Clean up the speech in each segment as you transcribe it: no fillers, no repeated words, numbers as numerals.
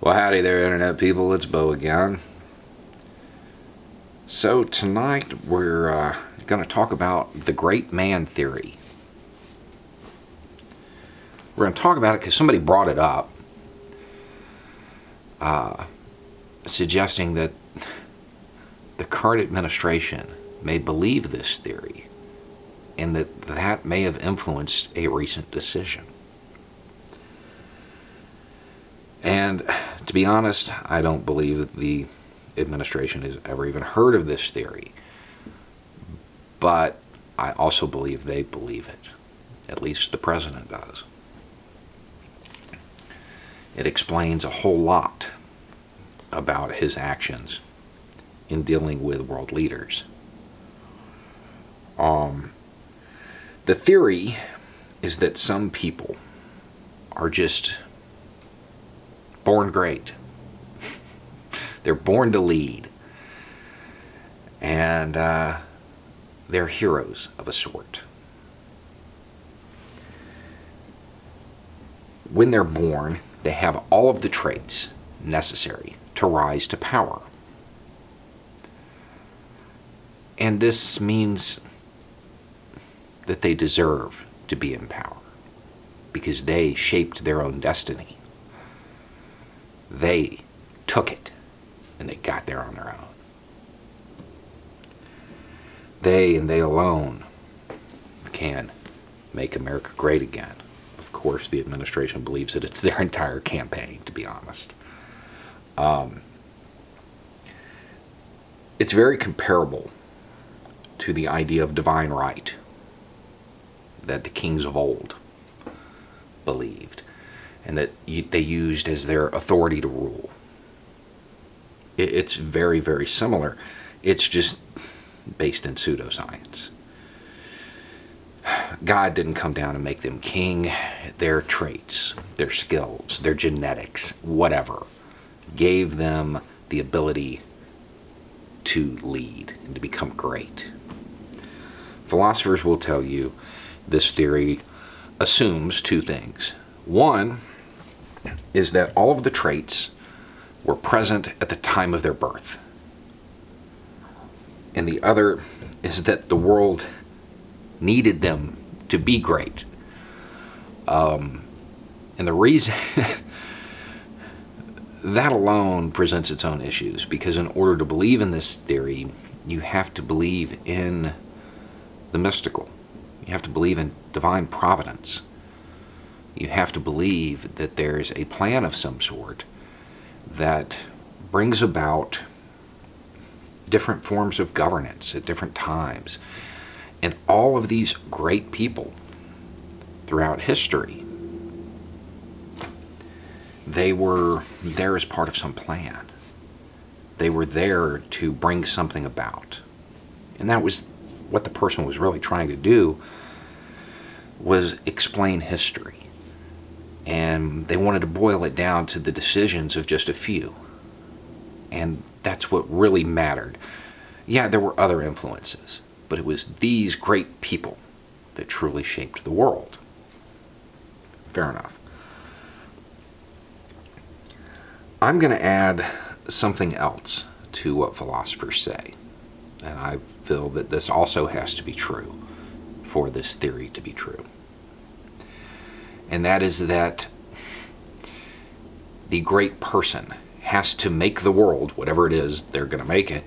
Well, howdy there, Internet people. It's Bo again. So, tonight we're going to talk about the Great Man Theory. We're going to talk about it because somebody brought it up, suggesting that the current administration may believe this theory and that may have influenced a recent decision. And to be honest, I don't believe that the administration has ever even heard of this theory. But I also believe they believe it. At least the president does. It explains a whole lot about his actions in dealing with world leaders. The theory is that some people are just born great. They're born to lead. And they're heroes of a sort. When they're born, they have all of the traits necessary to rise to power. And this means that they deserve to be in power because they shaped their own destiny. They took it, and they got there on their own. They and they alone can make America great again. Of course, the administration believes that it's their entire campaign, to be honest. It's very comparable to the idea of divine right that the kings of old believed, and that they used as their authority to rule. It's very, very similar. It's just based in pseudoscience. God didn't come down and make them king. Their traits, their skills, their genetics, whatever, gave them the ability to lead and to become great. Philosophers will tell you this theory assumes two things. One is that all of the traits were present at the time of their birth. And the other is that the world needed them to be great. And the reason that alone presents its own issues, because in order to believe in this theory, you have to believe in the mystical. You have to believe in divine providence. You have to believe that there's a plan of some sort that brings about different forms of governance at different times. And all of these great people throughout history, they were there as part of some plan. They were there to bring something about. And that was what the person was really trying to do, was explain history. And they wanted to boil it down to the decisions of just a few. And that's what really mattered. Yeah, there were other influences, but it was these great people that truly shaped the world. Fair enough. I'm going to add something else to what philosophers say. And I feel that this also has to be true for this theory to be true. And that is that the great person has to make the world, whatever it is they're going to make it,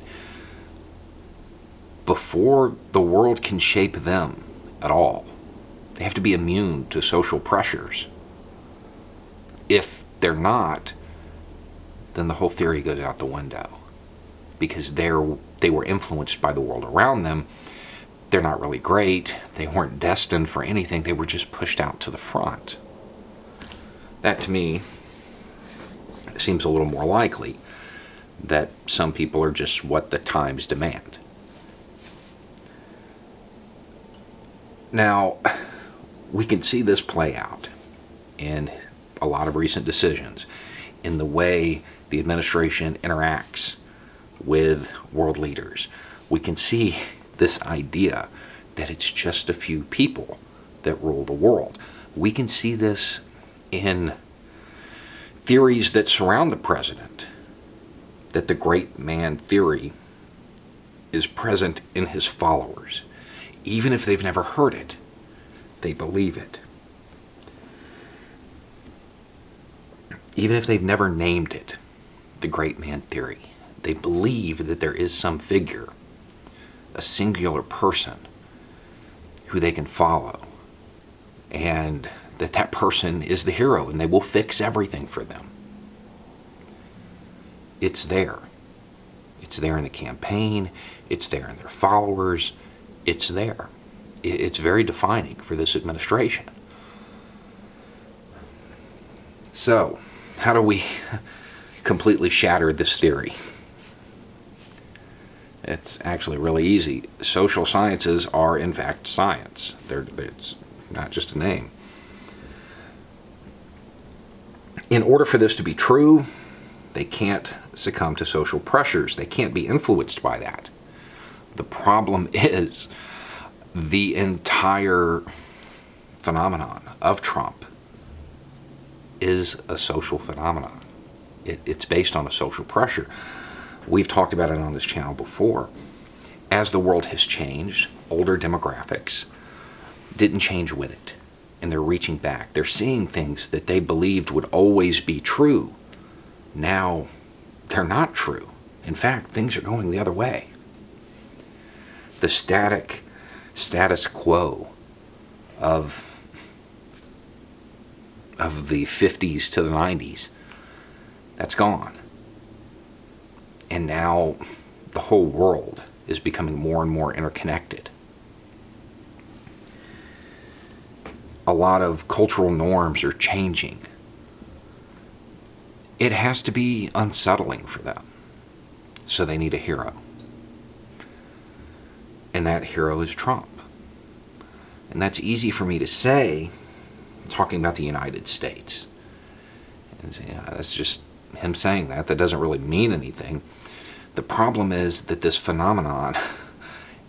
before the world can shape them at all. They have to be immune to social pressures. If they're not, then the whole theory goes out the window, because they were influenced by the world around them. They're not really great. They weren't destined for anything. They were just pushed out to the front. That, to me, seems a little more likely, that some people are just what the times demand. Now, we can see this play out in a lot of recent decisions, in the way the administration interacts with world leaders. We can see this idea that it's just a few people that rule the world. We can see this in theories that surround the president, that the great man theory is present in his followers. Even if they've never heard it, they believe it. Even if they've never named it, the great man theory, they believe that there is some figure, a singular person, who they can follow, and that person is the hero, and they will fix everything for them. It's there. It's there in the campaign. It's there in their followers. It's there. It's very defining for this administration. So, how do we completely shatter this theory? It's actually really easy. Social sciences are, in fact, science. It's not just a name. In order for this to be true, they can't succumb to social pressures. They can't be influenced by that. The problem is the entire phenomenon of Trump is a social phenomenon. It's based on a social pressure. We've talked about it on this channel before. As the world has changed, older demographics didn't change with it, and they're reaching back. They're seeing things that they believed would always be true. Now, they're not true. In fact, things are going the other way. The status quo of the 50s to the 90s, that's gone. And now the whole world is becoming more and more interconnected. A lot of cultural norms are changing. It has to be unsettling for them. So they need a hero. And that hero is Trump. And that's easy for me to say, talking about the United States. And that's just him saying that. That doesn't really mean anything. The problem is that this phenomenon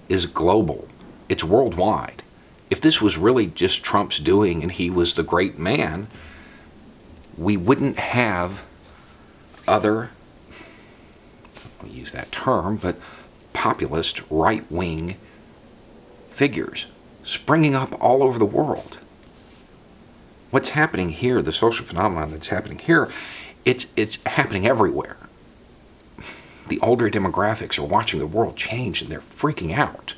is global. It's worldwide. If this was really just Trump's doing and he was the great man, we wouldn't have other, I'll use that term, but populist right-wing figures springing up all over the world. What's happening here, the social phenomenon that's happening here, it's happening everywhere. The older demographics are watching the world change and they're freaking out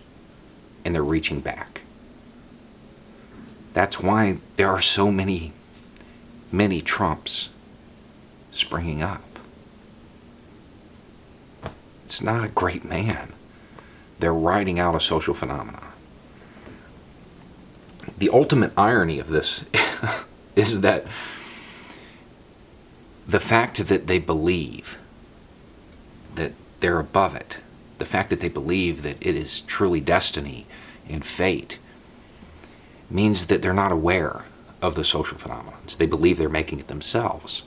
and they're reaching back. That's why there are so many Trumps springing up. It's not a great man. They're riding out a social phenomenon. The ultimate irony of this is that the fact that they believe that they're above it, the fact that they believe that it is truly destiny and fate, means that they're not aware of the social phenomena. They believe they're making it themselves.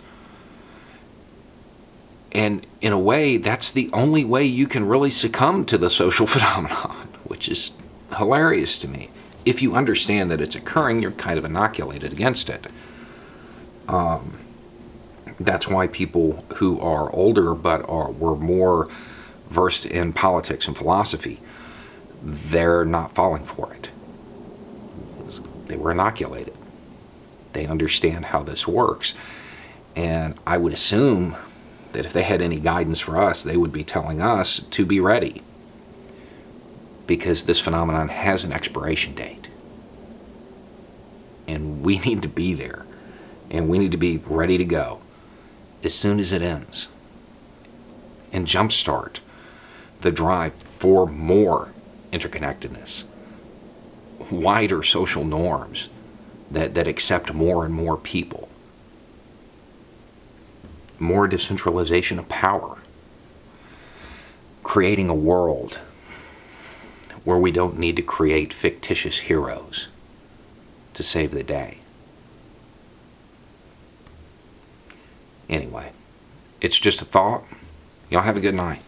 And in a way, that's the only way you can really succumb to the social phenomenon, which is hilarious to me. If you understand that it's occurring, you're kind of inoculated against it. That's why people who are older but were more versed in politics and philosophy, they're not falling for it. They were inoculated. They understand how this works. And I would assume that if they had any guidance for us, they would be telling us to be ready. Because this phenomenon has an expiration date. And we need to be there. And we need to be ready to go as soon as it ends. And jumpstart the drive for more interconnectedness, wider social norms that accept more and more people, more decentralization of power, creating a world where we don't need to create fictitious heroes to save the day. Anyway, it's just a thought. Y'all have a good night.